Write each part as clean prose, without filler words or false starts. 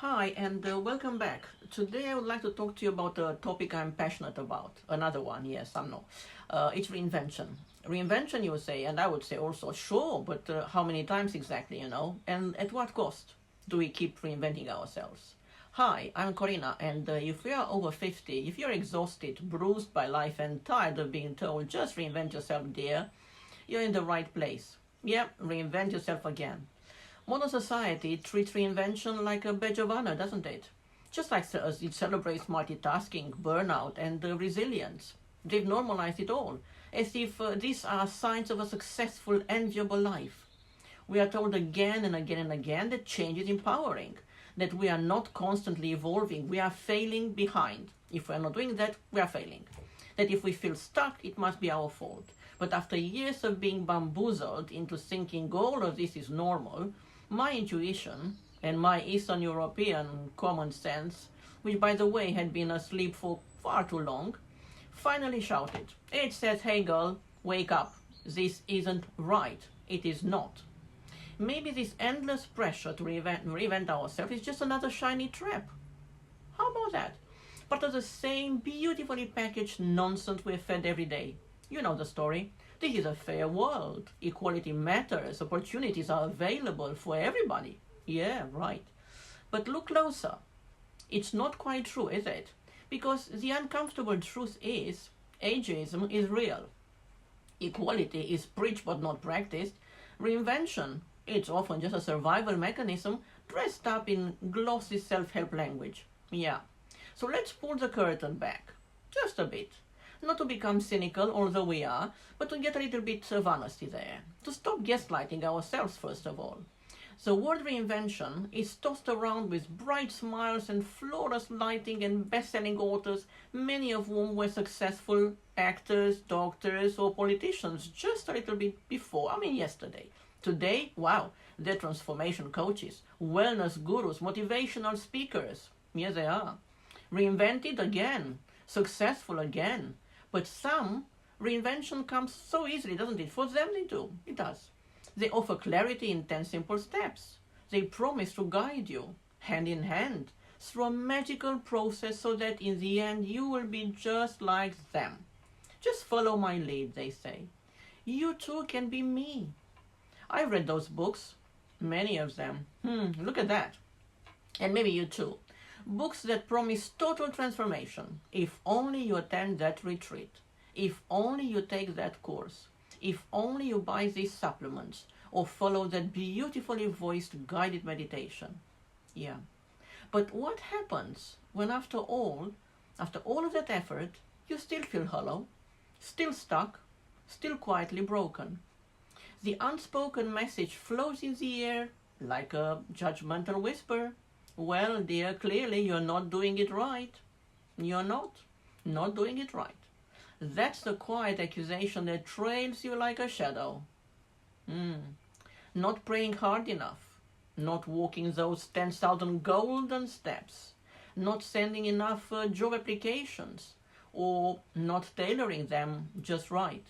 Hi, and welcome back. Today I would like to talk to you about a topic I'm passionate about. Another one, yes, I know. It's reinvention. Reinvention, you would say, and I would say also, sure, but how many times exactly, And at what cost do we keep reinventing ourselves? Hi, I'm Corina, and if you are over 50, if you're exhausted, bruised by life, and tired of being told, just reinvent yourself, dear, you're in the right place. Yeah, reinvent yourself again. Modern society treats reinvention like a badge of honor, doesn't it? Just like it celebrates multitasking, burnout, and resilience. They've normalized it all, as if these are signs of a successful, enviable life. We are told again and again and again that change is empowering, that we are not constantly evolving, we are failing behind. If we are not doing that, we are failing. That if we feel stuck, it must be our fault. But after years of being bamboozled into thinking all of this is normal, my intuition and my Eastern European common sense, which by the way had been asleep for far too long, finally shouted. It says, hey girl, wake up. This isn't right. It is not. Maybe this endless pressure to reinvent ourselves is just another shiny trap. How about that? Part of the same beautifully packaged nonsense we're fed every day. You know the story. This is a fair world. Equality matters. Opportunities are available for everybody. Yeah, right. But look closer. It's not quite true, is it? Because the uncomfortable truth is, ageism is real. Equality is preached but not practiced. Reinvention, it's often just a survival mechanism dressed up in glossy self-help language. Yeah. So let's pull the curtain back. Just a bit. Not to become cynical, although we are, but to get a little bit of honesty there. To stop gaslighting ourselves, first of all. The word reinvention is tossed around with bright smiles and flawless lighting and best-selling authors, many of whom were successful actors, doctors, or politicians just a little bit yesterday. Today, wow, they're transformation coaches, wellness gurus, motivational speakers. Yes, they are. Reinvented again, successful again. But some, reinvention comes so easily, doesn't it? For them, they do. It does. They offer clarity in 10 simple steps. They promise to guide you, hand in hand, through a magical process so that in the end you will be just like them. Just follow my lead, they say. You too can be me. I've read those books, many of them. Look at that. And maybe you too. Books that promise total transformation, if only you attend that retreat, if only you take that course, if only you buy these supplements, or follow that beautifully voiced guided meditation. Yeah. But what happens when after all of that effort, you still feel hollow, still stuck, still quietly broken? The unspoken message flows in the air like a judgmental whisper. Well, dear, clearly you're not doing it right. You're not doing it right. That's the quiet accusation that trails you like a shadow. Not praying hard enough, not walking those 10,000 golden steps, not sending enough job applications, or not tailoring them just right.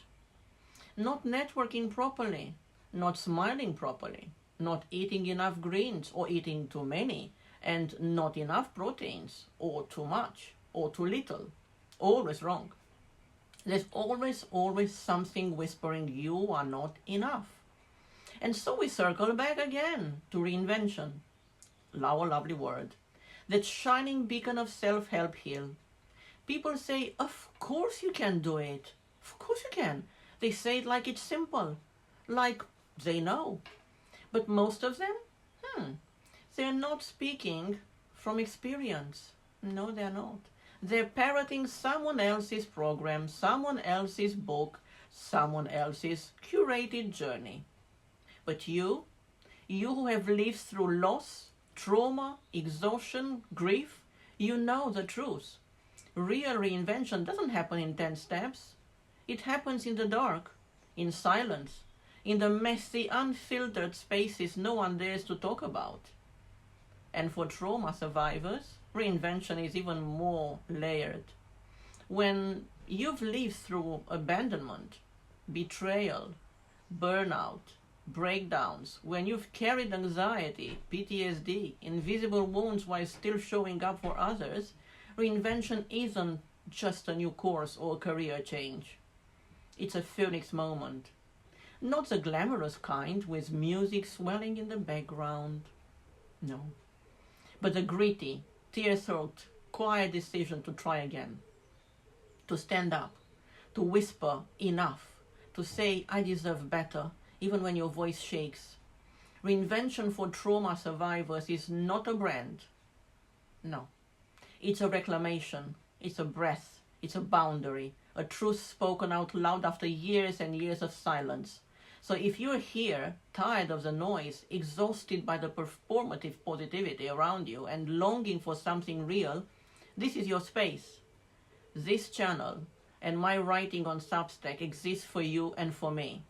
Not networking properly, not smiling properly, not eating enough greens or eating too many, and not enough proteins, or too much, or too little. Always wrong. There's always something whispering you are not enough. And so we circle back again to reinvention. Our lovely word. That shining beacon of self-help here. People say, of course you can do it. Of course you can. They say it like it's simple. Like they know. But most of them? They're not speaking from experience. No, they're not. They're parroting someone else's program, someone else's book, someone else's curated journey. But you who have lived through loss, trauma, exhaustion, grief, you know the truth. Real reinvention doesn't happen in 10 steps. It happens in the dark, in silence, in the messy, unfiltered spaces no one dares to talk about. And for trauma survivors, reinvention is even more layered. When you've lived through abandonment, betrayal, burnout, breakdowns, when you've carried anxiety, PTSD, invisible wounds while still showing up for others, reinvention isn't just a new course or a career change. It's a phoenix moment. Not the glamorous kind with music swelling in the background. No. But the gritty, tear-soaked, quiet decision to try again. To stand up. To whisper enough. To say, I deserve better, even when your voice shakes. Reinvention for trauma survivors is not a brand. No. It's a reclamation. It's a breath. It's a boundary. A truth spoken out loud after years and years of silence. So if you're here, tired of the noise, exhausted by the performative positivity around you, and longing for something real, this is your space. This channel and my writing on Substack exists for you and for me.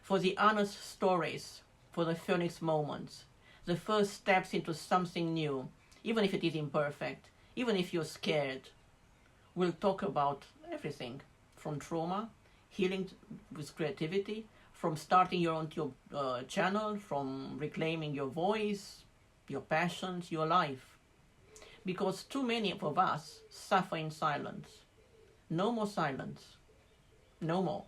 For the honest stories, for the phoenix moments, the first steps into something new, even if it is imperfect, even if you're scared. We'll talk about everything, from trauma, healing with creativity, from starting your own channel, from reclaiming your voice, your passions, your life. Because too many of us suffer in silence. No more silence. No more.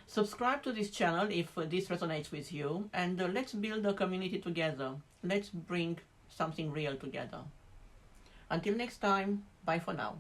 Subscribe to this channel if this resonates with you, and let's build a community together. Let's bring something real together. Until next time, bye for now.